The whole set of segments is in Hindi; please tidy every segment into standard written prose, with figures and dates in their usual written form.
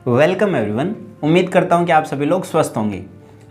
Welcome everyone. उम्मीद करता हूं कि आप सभी लोग स्वस्थ होंगे।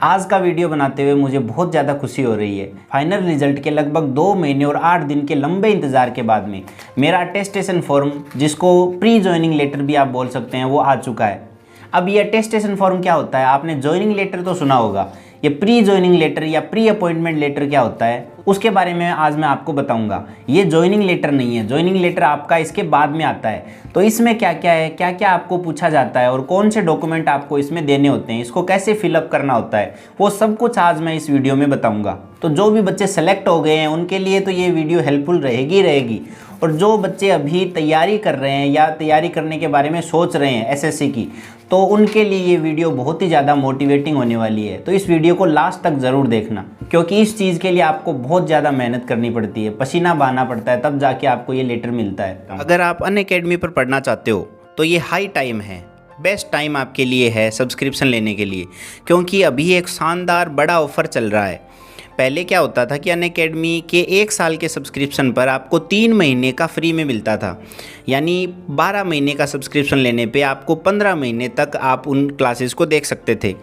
आज का वीडियो बनाते हुए मुझे बहुत ज़्यादा खुशी हो रही है। फाइनल रिजल्ट के लगभग 2 महीने और 8 दिन के लंबे इंतज़ार के बाद में मेरा अटेस्टेशन फॉर्म, जिसको प्री ज्वाइनिंग लेटर भी आप बोल सकते हैं, वो आ चुका है। अब ये अटेस्टेशन फॉर्म क्या होता है? आपने ज्वाइनिंग लेटर तो सुना होगा। ये प्री ज्वाइनिंग लेटर या प्री अपॉइंटमेंट लेटर क्या होता है, उसके बारे में आज मैं आपको बताऊंगा। ये ज्वाइनिंग लेटर नहीं है, ज्वाइनिंग लेटर आपका इसके बाद में आता है। तो इसमें क्या क्या है, क्या क्या आपको पूछा जाता है और कौन से डॉक्यूमेंट आपको इसमें देने होते हैं, इसको कैसे फिलअप करना होता है, वो सब कुछ आज मैं इस वीडियो में बताऊंगा। तो जो भी बच्चे सेलेक्ट हो गए हैं उनके लिए तो ये वीडियो हेल्पफुल रहेगी। और जो बच्चे अभी तैयारी कर रहे हैं या तैयारी करने के बारे में सोच रहे हैं एसएससी की, तो उनके लिए ये वीडियो बहुत ही ज़्यादा मोटिवेटिंग होने वाली है। तो इस वीडियो को लास्ट तक ज़रूर देखना, क्योंकि इस चीज़ के लिए आपको बहुत ज़्यादा मेहनत करनी पड़ती है, पसीना बहाना पड़ता है, तब जाके आपको ये लेटर मिलता है। अगर आप अनअकैडमी पर पढ़ना चाहते हो तो ये हाई टाइम है, बेस्ट टाइम आपके लिए है सब्सक्रिप्शन लेने के लिए, क्योंकि अभी एक शानदार बड़ा ऑफ़र चल रहा है। पहले क्या होता था कि अनअकैडमी के 1 साल के सब्सक्रिप्शन पर आपको 3 महीने का फ्री में मिलता था, यानी 12 महीने का सब्सक्रिप्शन लेने पे आपको 15 महीने तक आप उन क्लासेस को देख सकते थे।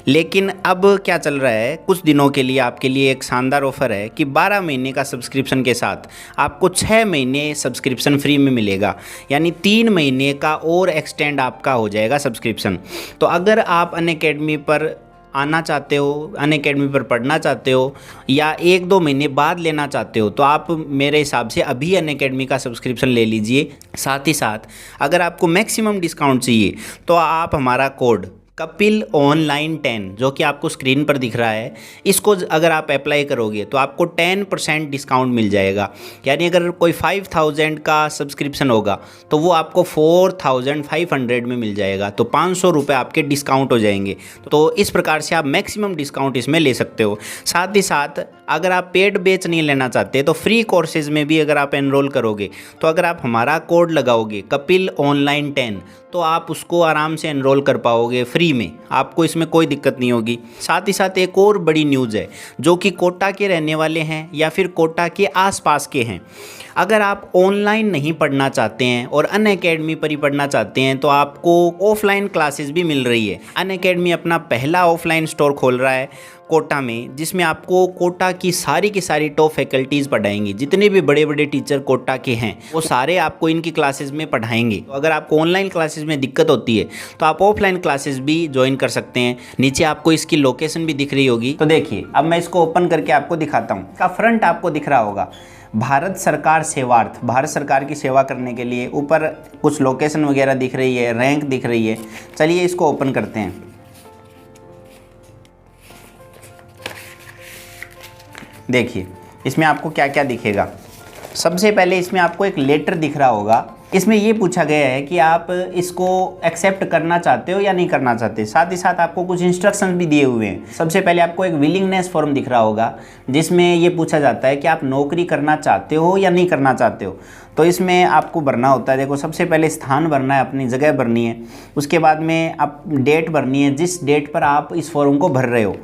लेकिन अब क्या चल रहा है, कुछ दिनों के लिए आपके लिए एक शानदार ऑफ़र है कि 12 महीने का सब्सक्रिप्शन के साथ आपको 6 महीने सब्सक्रिप्शन फ्री में मिलेगा, यानी 3 महीने का और एक्सटेंड आपका हो जाएगा सब्सक्रिप्शन। तो अगर आप अनअकैडमी पर आना चाहते हो, अनअकैडमी पर पढ़ना चाहते हो या 1-2 महीने बाद लेना चाहते हो, तो आप मेरे हिसाब से अभी अनअकैडमी का सब्सक्रिप्शन ले लीजिए। साथ ही साथ अगर आपको मैक्सिमम डिस्काउंट चाहिए तो आप हमारा कोड कपिल ऑनलाइन 10, जो कि आपको स्क्रीन पर दिख रहा है, इसको अगर आप अप्लाई करोगे तो आपको 10% डिस्काउंट मिल जाएगा। यानी अगर कोई 5000 का सब्सक्रिप्शन होगा तो वो आपको 4500 में मिल जाएगा, तो 500 रुपये आपके डिस्काउंट हो जाएंगे। तो इस प्रकार से आप मैक्सिमम डिस्काउंट इसमें ले सकते हो। साथ ही साथ अगर आप पेड बैच नहीं लेना चाहते तो फ्री कोर्सेज में भी अगर आप एनरोल करोगे, तो अगर आप हमारा कोड लगाओगे कपिल ऑनलाइन 10, तो आप उसको आराम से एनरोल कर पाओगे फ्री में, आपको इसमें कोई दिक्कत नहीं होगी। साथ ही साथ एक और बड़ी न्यूज़ है, जो कि कोटा के रहने वाले हैं या फिर कोटा के आसपास के हैं। अगर आप ऑनलाइन नहीं पढ़ना चाहते हैं और अनअकैडमी पर ही पढ़ना चाहते हैं, तो आपको ऑफलाइन क्लासेस भी मिल रही है। अनअकैडमी अपना पहला ऑफलाइन स्टोर खोल रहा है कोटा में, जिसमें आपको कोटा की सारी टॉप फैकल्टीज़ पढ़ाएंगी। जितने भी बड़े बड़े टीचर कोटा के हैं वो सारे आपको इनकी क्लासेस में पढ़ाएंगे। तो अगर आपको ऑनलाइन क्लासेस में दिक्कत होती है तो आप ऑफलाइन क्लासेस भी ज्वाइन कर सकते हैं। नीचे आपको इसकी लोकेशन भी दिख रही होगी। तो देखिए, अब मैं इसको ओपन करके आपको दिखाता हूँ। इसका फ्रंट आपको दिख रहा होगा, भारत सरकार सेवार्थ, भारत सरकार की सेवा करने के लिए। ऊपर कुछ लोकेशन वगैरह दिख रही है, रैंक दिख रही है। चलिए इसको ओपन करते हैं। देखिए इसमें आपको क्या क्या दिखेगा। सबसे पहले इसमें आपको एक लेटर दिख रहा होगा। इसमें ये पूछा गया है कि आप इसको एक्सेप्ट करना चाहते हो या नहीं करना चाहते। साथ ही साथ आपको कुछ इंस्ट्रक्शंस भी दिए हुए हैं। सबसे पहले आपको एक विलिंगनेस फॉर्म दिख रहा होगा, जिसमें ये पूछा जाता है कि आप नौकरी करना चाहते हो या नहीं करना चाहते हो। तो इसमें आपको भरना होता है, देखो सबसे पहले स्थान भरना है, अपनी जगह भरनी है। उसके बाद में आप डेट भरनी है, जिस डेट पर आप इस फॉर्म को भर रहे हो।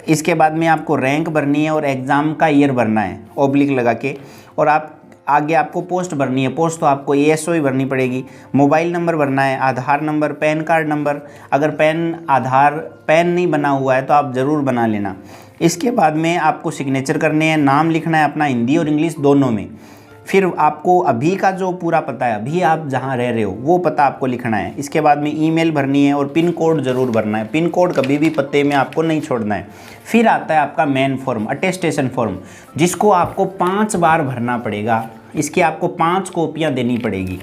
इसके बाद में आपको रैंक भरनी है और एग्ज़ाम का ईयर भरना है ऑब्लिक लगा के। और आप आगे आपको पोस्ट भरनी है। पोस्ट तो आपको ASO ही भरनी पड़ेगी। मोबाइल नंबर भरना है, आधार नंबर, पैन कार्ड नंबर। अगर पैन नहीं बना हुआ है तो आप ज़रूर बना लेना। इसके बाद में आपको सिग्नेचर करने हैं, नाम लिखना है अपना हिंदी और इंग्लिश दोनों में। फिर आपको अभी का जो पूरा पता है, अभी आप जहाँ रह रहे हो वो पता आपको लिखना है। इसके बाद में ईमेल भरनी है और पिन कोड ज़रूर भरना है। पिन कोड कभी भी पते में आपको नहीं छोड़ना है। फिर आता है आपका मेन फॉर्म, अटेस्टेशन फॉर्म, जिसको आपको 5 बार भरना पड़ेगा। इसकी आपको 5 कॉपियाँ देनी पड़ेगी।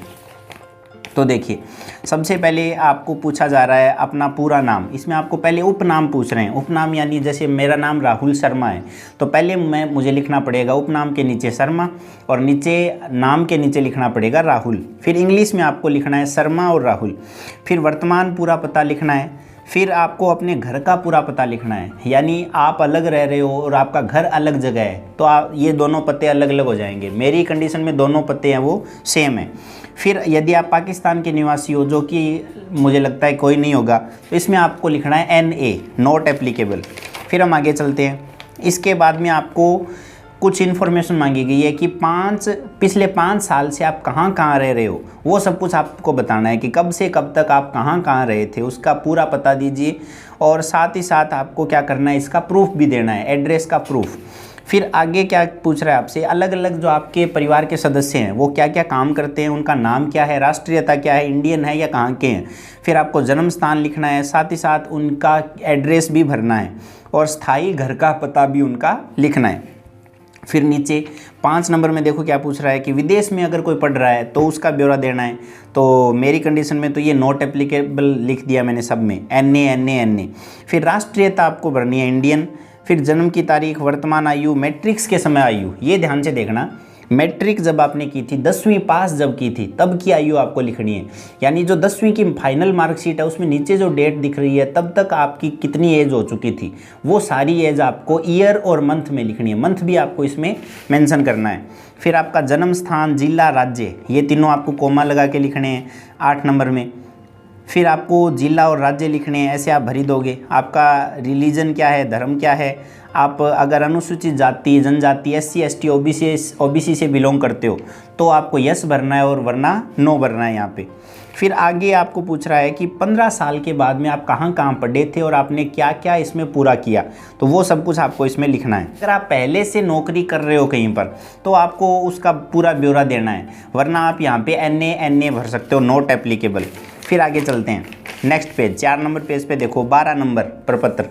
तो देखिए, सबसे पहले आपको पूछा जा रहा है अपना पूरा नाम। इसमें आपको पहले उपनाम पूछ रहे हैं। उपनाम यानी जैसे मेरा नाम राहुल शर्मा है, तो पहले मुझे लिखना पड़ेगा उपनाम के नीचे शर्मा, और नीचे नाम के नीचे लिखना पड़ेगा राहुल। फिर इंग्लिश में आपको लिखना है शर्मा और राहुल। फिर वर्तमान पूरा पता लिखना है। फिर आपको अपने घर का पूरा पता लिखना है, यानी आप अलग रह रहे हो और आपका घर अलग जगह है, तो ये दोनों पते अलग अलग हो जाएंगे। मेरी कंडीशन में दोनों पते हैं वो सेम है। फिर यदि आप पाकिस्तान के निवासी हो, जो कि मुझे लगता है कोई नहीं होगा, तो इसमें आपको लिखना है NA, नॉट एप्लीकेबल। फिर हम आगे चलते हैं। इसके बाद में आपको कुछ इन्फॉर्मेशन मांगी गई है कि पिछले 5 साल से आप कहाँ कहाँ रह रहे हो, वो सब कुछ आपको बताना है कि कब से कब तक आप कहाँ कहाँ रहे थे, उसका पूरा पता दीजिए। और साथ ही साथ आपको क्या करना है, इसका प्रूफ भी देना है, एड्रेस का प्रूफ। फिर आगे क्या पूछ रहा है आपसे, अलग अलग जो आपके परिवार के सदस्य हैं वो क्या क्या काम करते हैं, उनका नाम क्या है, राष्ट्रीयता क्या है, इंडियन है या कहाँ के हैं। फिर आपको जन्म स्थान लिखना है, साथ ही साथ उनका एड्रेस भी भरना है और स्थायी घर का पता भी उनका लिखना है। फिर नीचे 5 नंबर में देखो क्या पूछ रहा है कि विदेश में अगर कोई पढ़ रहा है तो उसका ब्यौरा देना है। तो मेरी कंडीशन में तो ये नॉट एप्लीकेबल लिख दिया मैंने सब में, NA। फिर राष्ट्रीयता आपको भरनी है इंडियन। फिर जन्म की तारीख, वर्तमान आयु, मैट्रिक्स के समय आयु, ये ध्यान से देखना, मैट्रिक जब आपने की थी, 10वीं पास जब की थी तब की आयु आपको लिखनी है। यानी जो 10वीं की फाइनल मार्कशीट है उसमें नीचे जो डेट दिख रही है तब तक आपकी कितनी एज हो चुकी थी, वो सारी एज आपको ईयर और मंथ में लिखनी है, मंथ भी आपको इसमें मेंशन करना है। फिर आपका जन्म स्थान, जिला, राज्य, ये तीनों आपको कोमा लगा के लिखने हैं 8 नंबर में। फिर आपको जिला और राज्य लिखने हैं, ऐसे आप भरी दोगे। आपका रिलीजन क्या है, धर्म क्या है, आप अगर अनुसूचित जाति, जनजाति, SC ST OBC से बिलोंग करते हो तो आपको यस भरना है और वरना नो भरना है यहाँ पे। फिर आगे आपको पूछ रहा है कि 15 साल के बाद में आप कहाँ कहाँ पढ़े थे और आपने क्या क्या इसमें पूरा किया, तो वो सब कुछ आपको इसमें लिखना है। अगर आप पहले से नौकरी कर रहे हो कहीं पर तो आपको उसका पूरा ब्यौरा देना है, वरना आप यहाँ पे NA भर सकते हो, नॉट एप्लीकेबल। फिर आगे चलते हैं नेक्स्ट पेज, 4 नंबर पेज पे देखो, 12 नंबर प्रपत्र।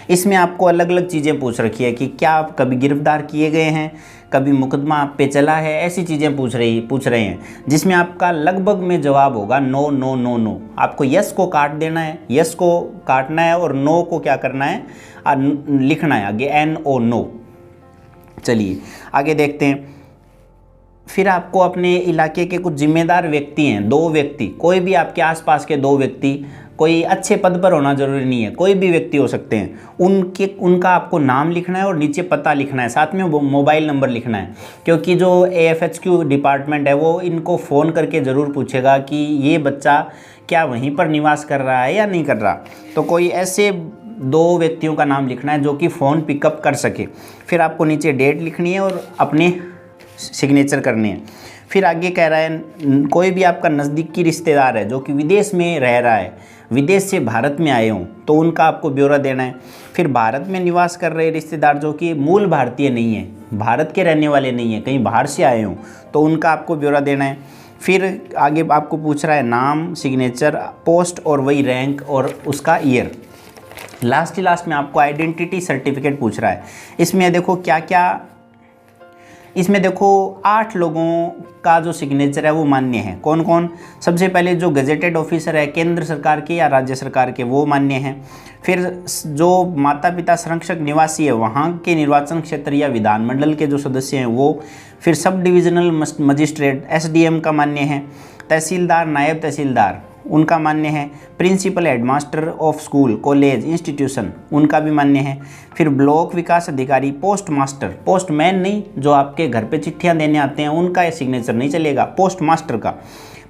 इसमें आपको अलग अलग चीज़ें पूछ रखी है कि क्या आप कभी गिरफ्तार किए गए हैं, कभी मुकदमा आप पे चला है, ऐसी चीज़ें पूछ रहे हैं, जिसमें आपका लगभग में जवाब होगा नो नो नो नो। आपको यस को काट देना है, यस को काटना है और नो को क्या करना है, लिखना है आगे NO, नो। चलिए आगे देखते हैं। फिर आपको अपने इलाके के कुछ जिम्मेदार व्यक्ति हैं, 2 व्यक्ति, कोई भी आपके आसपास के 2 व्यक्ति, कोई अच्छे पद पर होना जरूरी नहीं है, कोई भी व्यक्ति हो सकते हैं, उनका आपको नाम लिखना है और नीचे पता लिखना है, साथ में मोबाइल नंबर लिखना है। क्योंकि जो AFHQ डिपार्टमेंट है वो इनको फ़ोन करके ज़रूर पूछेगा कि ये बच्चा क्या वहीं पर निवास कर रहा है या नहीं कर रहा। तो कोई ऐसे 2 व्यक्तियों का नाम लिखना है जो कि फ़ोन पिकअप कर सके। फिर आपको नीचे डेट लिखनी है और अपने सिग्नेचर करने हैं। फिर आगे कह रहा है कोई भी आपका नज़दीकी रिश्तेदार है जो कि विदेश में रह रहा है, विदेश से भारत में आए हों, तो उनका आपको ब्यौरा देना है। फिर भारत में निवास कर रहे रिश्तेदार जो कि मूल भारतीय नहीं है, भारत के रहने वाले नहीं है, कहीं बाहर से आए हों, तो उनका आपको ब्यौरा देना है। फिर आगे आपको पूछ रहा है नाम, सिग्नेचर, पोस्ट और वही रैंक और उसका ईयर। लास्ट में आपको आइडेंटिटी सर्टिफिकेट पूछ रहा है। इसमें देखो क्या क्या, इसमें देखो 8 लोगों का जो सिग्नेचर है वो मान्य है। कौन कौन? सबसे पहले जो गजेटेड ऑफिसर है केंद्र सरकार के या राज्य सरकार के, वो मान्य हैं। फिर जो माता पिता संरक्षक निवासी है वहाँ के निर्वाचन क्षेत्र या विधानमंडल के जो सदस्य हैं वो। फिर सब डिविजनल मजिस्ट्रेट SDM का मान्य है। तहसीलदार, नायब तहसीलदार, उनका मान्य है। Principal headmaster of school, college, institution, उनका भी मान्य है। फिर ब्लॉक विकास अधिकारी, पोस्ट मास्टर, पोस्टमैन नहीं, जो आपके घर पे चिट्ठियां देने आते हैं उनका ये सिग्नेचर नहीं चलेगा, पोस्ट मास्टर का।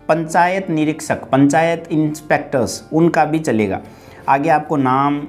पंचायत निरीक्षक, पंचायत इंस्पेक्टर्स, उनका भी चलेगा। आगे आपको नाम,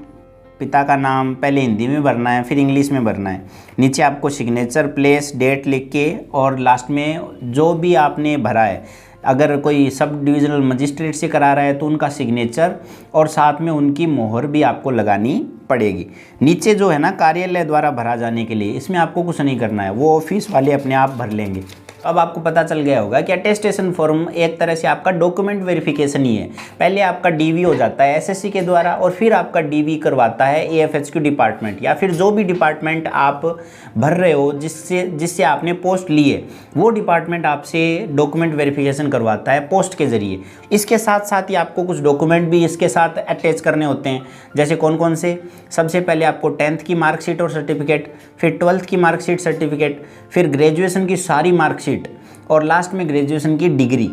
पिता का नाम पहले हिंदी में भरना है फिर इंग्लिश में भरना है। नीचे आपको सिग्नेचर, प्लेस, डेट लिख के और लास्ट में जो भी आपने भरा है, अगर कोई सब डिविजनल मजिस्ट्रेट से करा रहा है तो उनका सिग्नेचर और साथ में उनकी मोहर भी आपको लगानी पड़ेगी। नीचे जो है ना कार्यालय द्वारा भरा जाने के लिए, इसमें आपको कुछ नहीं करना है, वो ऑफिस वाले अपने आप भर लेंगे। अब आपको पता चल गया होगा कि अटेस्टेशन फॉर्म एक तरह से आपका डॉक्यूमेंट वेरिफिकेशन ही है। पहले आपका DV हो जाता है SSC के द्वारा और फिर आपका DV करवाता है AFHQ डिपार्टमेंट या फिर जो भी डिपार्टमेंट आप भर रहे हो, जिससे आपने पोस्ट ली है, वो डिपार्टमेंट आपसे डॉक्यूमेंट वेरिफिकेशन करवाता है पोस्ट के ज़रिए। इसके साथ साथ ही आपको कुछ डॉक्यूमेंट भी इसके साथ अटैच करने होते हैं। जैसे कौन कौन से? सबसे पहले आपको 10th की मार्कशीट और सर्टिफिकेट, फिर 12th की मार्कशीट सर्टिफिकेट, फिर ग्रेजुएशन की सारी मार्कशीट और लास्ट में ग्रेजुएशन की डिग्री।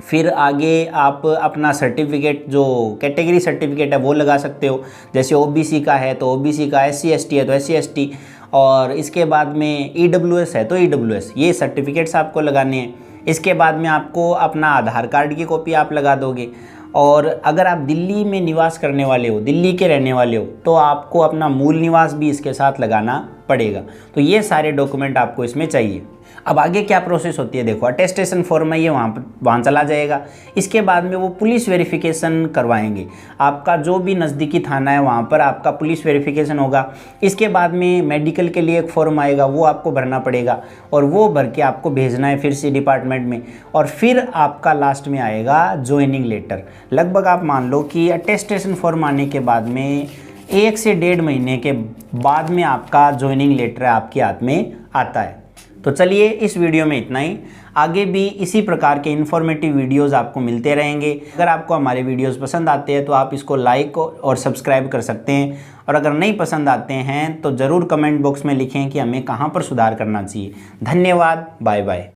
फिर आगे आप अपना सर्टिफिकेट, जो कैटेगरी सर्टिफिकेट है वो लगा सकते हो। जैसे OBC का है तो OBC का, SC ST है तो SC ST, और इसके बाद में EWS है तो EWS, ये सर्टिफिकेट्स आपको लगाने हैं। इसके बाद में आपको अपना आधार कार्ड की कॉपी आप लगा दोगे और अगर आप दिल्ली में निवास करने वाले हो, दिल्ली के रहने वाले हो, तो आपको अपना मूल निवास भी इसके साथ लगाना पड़ेगा। तो ये सारे डॉक्यूमेंट आपको इसमें चाहिए। अब आगे क्या प्रोसेस होती है देखो, अटेस्टेशन फॉर्म है ये वहाँ चला जाएगा। इसके बाद में वो पुलिस वेरिफिकेशन करवाएंगे। आपका जो भी नज़दीकी थाना है वहाँ पर आपका पुलिस वेरिफिकेशन होगा। इसके बाद में मेडिकल के लिए एक फॉर्म आएगा, वो आपको भरना पड़ेगा और वो भर के आपको भेजना है फिर से डिपार्टमेंट में। और फिर आपका लास्ट में आएगा ज्वाइनिंग लेटर। लगभग आप मान लो कि अटेस्टेशन फॉर्म आने के बाद में 1 से 1.5 महीने के बाद में आपका ज्वाइनिंग लेटर आपके हाथ में आता है। तो चलिए इस वीडियो में इतना ही। आगे भी इसी प्रकार के इन्फॉर्मेटिव वीडियोस आपको मिलते रहेंगे। अगर आपको हमारे वीडियोस पसंद आते हैं तो आप इसको लाइक और सब्सक्राइब कर सकते हैं, और अगर नहीं पसंद आते हैं तो ज़रूर कमेंट बॉक्स में लिखें कि हमें कहाँ पर सुधार करना चाहिए। धन्यवाद, बाय बाय।